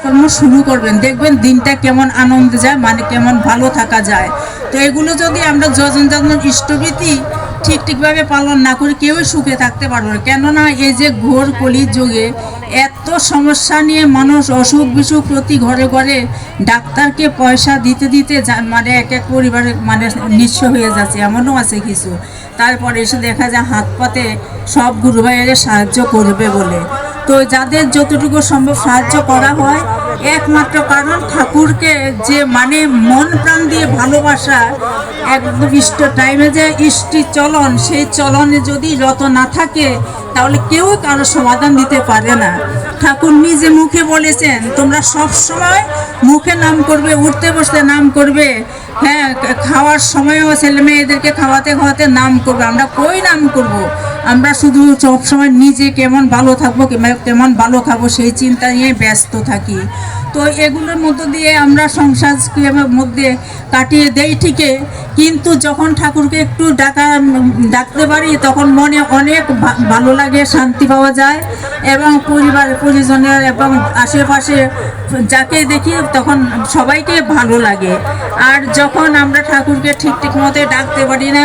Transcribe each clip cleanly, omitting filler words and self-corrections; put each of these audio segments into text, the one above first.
কর্ম শুরু করবেন, দেখবেন দিনটা কেমন আনন্দে যায়, মানে কেমন ভালো থাকা যায়। তো এগুলো যদি আমরা যজন যজন ইষ্টভীতি ঠিকভাবে পালন না করি, কেউই সুখে থাকতে পারবো না। কেননা এই যে ঘোর কলির যুগে এত সমস্যা নিয়ে মানুষ অসুখ বিসুখ প্রতি ঘরে ঘরে ডাক্তারকে পয়সা দিতে দিতে মানে এক এক পরিবারে মানে নিঃস্ব হয়ে যাচ্ছে, এমনও আছে কিছু। তারপরে এসে দেখা যায় হাত পাতে সব গুরু ভাইয়েরা সাহায্য করবে বলে। তো যাদের যতটুকু সম্ভব সাহায্য করা হয়, একমাত্র কারণ ঠাকুরকে যে মানে মন প্রাণ দিয়ে ভালোবাসা, একদম ইষ্ট টাইমে যে ইষ্টি চলন, সেই চলনে যদি যত না থাকে তাহলে কেউ কারো সমাধান দিতে পারে না। ঠাকুর নিজে মুখে বলেছেন, তোমরা সব সময় মুখে নাম করবে, উঠতে বসতে নাম করবে, হ্যাঁ খাওয়ার সময়ও ছেলে মেয়েদেরকে খাওয়াতে খাওয়াতে নাম করবে। আমরা কই নাম করব? আমরা শুধু সবসময় নিজে কেমন ভালো থাকবো, কেমন ভালো খাবো সেই চিন্তা নিয়ে ব্যস্ত থাকি। তো এগুলোর মধ্য দিয়ে আমরা সংসার মধ্যে কাটিয়ে দেই ঠিকই, কিন্তু যখন ঠাকুরকে একটু ডাকতে পারি তখন মনে অনেক ভালো লাগে, শান্তি পাওয়া যায়, এবং পরিবার পরিজনের এবং আশেপাশে যাকে দেখি তখন সবাইকে ভালো লাগে। আর যখন আমরা ঠাকুরকে ঠিক মতো ডাকতে পারি না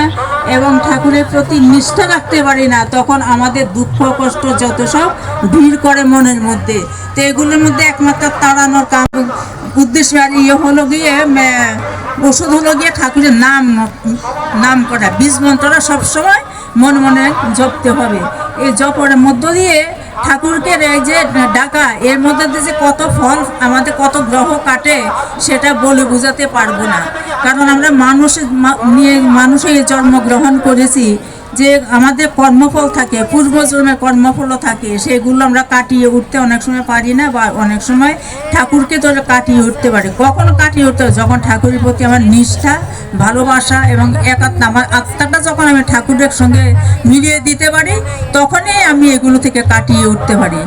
এবং ঠাকুরের প্রতি নিষ্ঠা রাখতে পারি না, তখন আমাদের দুঃখ কষ্ট যত সব ভিড় করে মনের মধ্যে। তো এগুলোর মধ্যে একমাত্র তাড়ানোর উদ্দেশ্য আর হলো গিয়ে ওষুধ হলো গিয়ে ঠাকুরের নাম করা, বীজ মন্ত্রটা সবসময় মনে মনে জপতে হবে। এই জপের মধ্য দিয়ে ঠাকুরকে এই যে ডাকা, এর মধ্যে দিয়ে যে কত ফল আমাদের কত গ্রহ কাটে সেটা বলে বোঝাতে পারবো না। কারণ আমরা মানুষের জন্মগ্রহণ করেছি, যে আমাদের কর্মফল থাকে, পূর্বজন্মের কর্মফলও থাকে, সেগুলো আমরা কাটিয়ে উঠতে অনেক সময় পারি না, বা অনেক সময় ঠাকুরকে তো কাটিয়ে উঠতে পারি। কখনো কাটিয়ে উঠতে পারি যখন ঠাকুরের প্রতি আমার নিষ্ঠা, ভালোবাসা এবং একাত্ম, আমার আত্মাটা যখন আমি ঠাকুরের সঙ্গে মিলিয়ে দিতে পারি, তখনই আমি এগুলো থেকে কাটিয়ে উঠতে পারি।